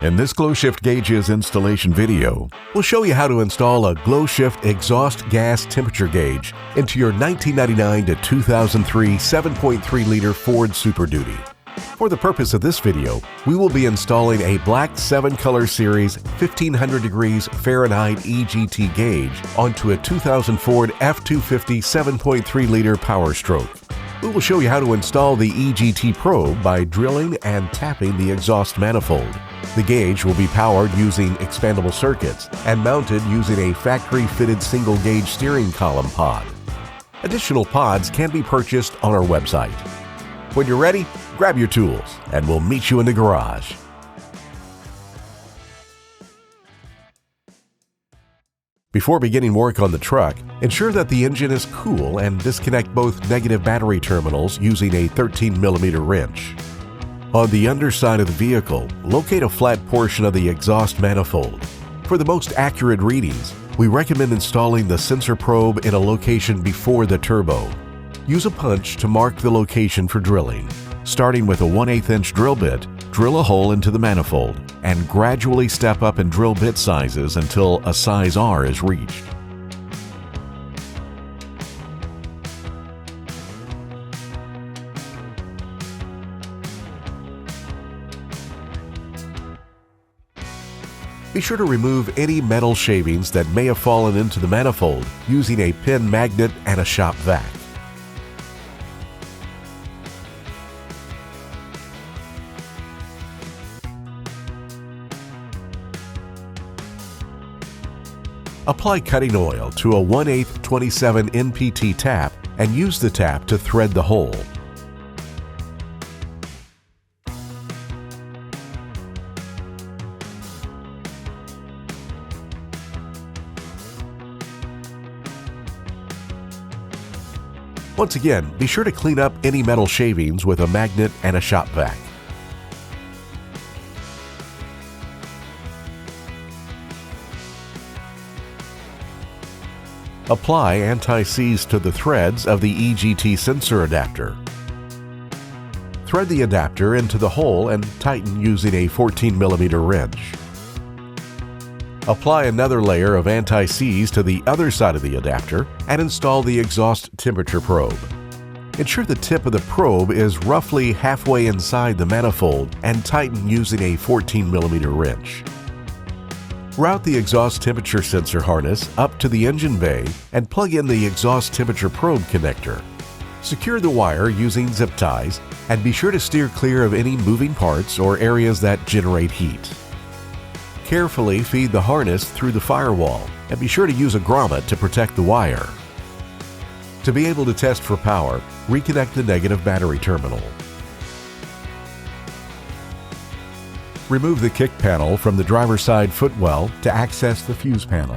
In this GlowShift Gauges installation video, we'll show you how to install a GlowShift exhaust gas temperature gauge into your 1999 to 2003 7.3-liter Ford Super Duty. For the purpose of this video, we will be installing a black 7-color series 1500 degrees Fahrenheit EGT gauge onto a 2000 Ford F-250 7.3-liter Powerstroke. We will show you how to install the EGT Probe by drilling and tapping the exhaust manifold. The gauge will be powered using expandable circuits and mounted using a factory-fitted single-gauge steering column pod. Additional pods can be purchased on our website. When you're ready, grab your tools and we'll meet you in the garage. Before beginning work on the truck, ensure that the engine is cool and disconnect both negative battery terminals using a 13mm wrench. On the underside of the vehicle, locate a flat portion of the exhaust manifold. For the most accurate readings, we recommend installing the sensor probe in a location before the turbo. Use a punch to mark the location for drilling. Starting with a 1/8 inch drill bit, drill a hole into the manifold and gradually step up in drill bit sizes until a size R is reached. Be sure to remove any metal shavings that may have fallen into the manifold using a pin magnet and a shop vac. Apply cutting oil to a 1/8 27 NPT tap and use the tap to thread the hole. Once again, be sure to clean up any metal shavings with a magnet and a shop vac. Apply anti-seize to the threads of the EGT sensor adapter. Thread the adapter into the hole and tighten using a 14mm wrench. Apply another layer of anti-seize to the other side of the adapter and install the exhaust temperature probe. Ensure the tip of the probe is roughly halfway inside the manifold and tighten using a 14mm wrench. Route the exhaust temperature sensor harness up to the engine bay and plug in the exhaust temperature probe connector. Secure the wire using zip ties and be sure to steer clear of any moving parts or areas that generate heat. Carefully feed the harness through the firewall and be sure to use a grommet to protect the wire. To be able to test for power, reconnect the negative battery terminal. Remove the kick panel from the driver's side footwell to access the fuse panel.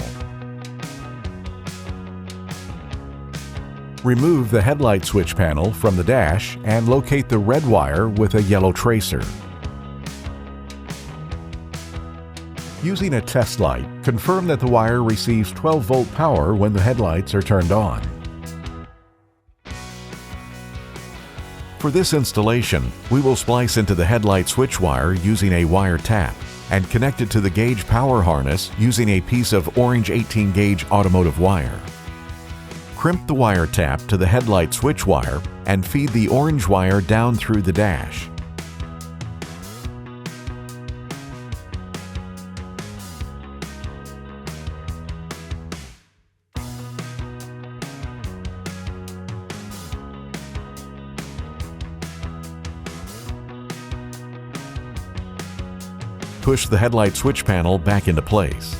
Remove the headlight switch panel from the dash and locate the red wire with a yellow tracer. Using a test light, confirm that the wire receives 12-volt power when the headlights are turned on. For this installation, we will splice into the headlight switch wire using a wire tap and connect it to the gauge power harness using a piece of orange 18-gauge automotive wire. Crimp the wire tap to the headlight switch wire and feed the orange wire down through the dash. Push the headlight switch panel back into place.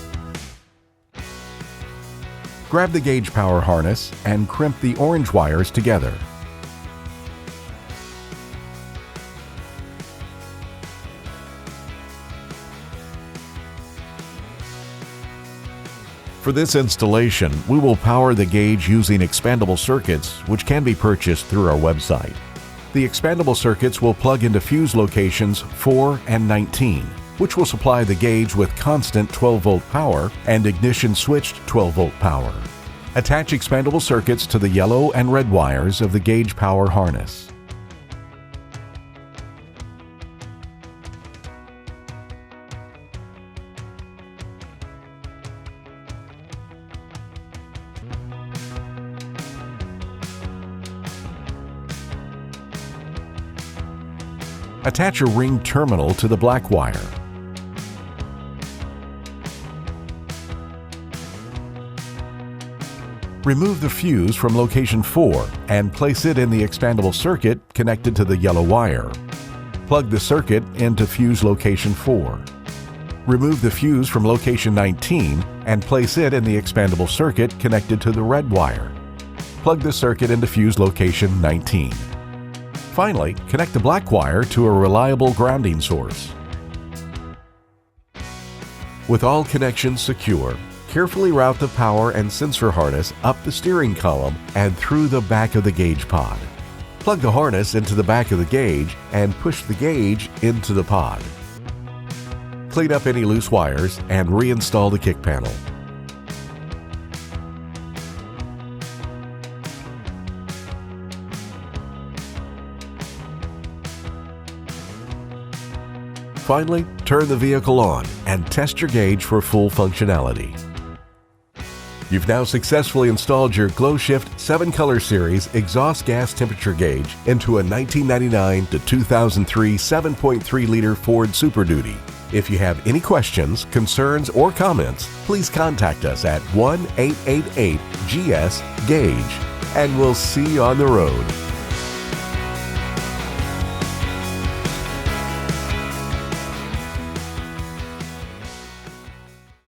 Grab the gauge power harness and crimp the orange wires together. For this installation, we will power the gauge using expandable circuits, which can be purchased through our website. The expandable circuits will plug into fuse locations 4 and 19. Which will supply the gauge with constant 12-volt power and ignition switched 12-volt power. Attach expandable circuits to the yellow and red wires of the gauge power harness. Attach a ring terminal to the black wire. Remove the fuse from location 4 and place it in the expandable circuit connected to the yellow wire. Plug the circuit into fuse location 4. Remove the fuse from location 19 and place it in the expandable circuit connected to the red wire. Plug the circuit into fuse location 19. Finally, connect the black wire to a reliable grounding source. With all connections secure, carefully route the power and sensor harness up the steering column and through the back of the gauge pod. Plug the harness into the back of the gauge and push the gauge into the pod. Clean up any loose wires and reinstall the kick panel. Finally, turn the vehicle on and test your gauge for full functionality. You've now successfully installed your GlowShift 7-Color Series exhaust gas temperature gauge into a 1999 to 2003 7.3-liter Ford Super Duty. If you have any questions, concerns, or comments, please contact us at 1-888-GS-GAUGE, and we'll see you on the road.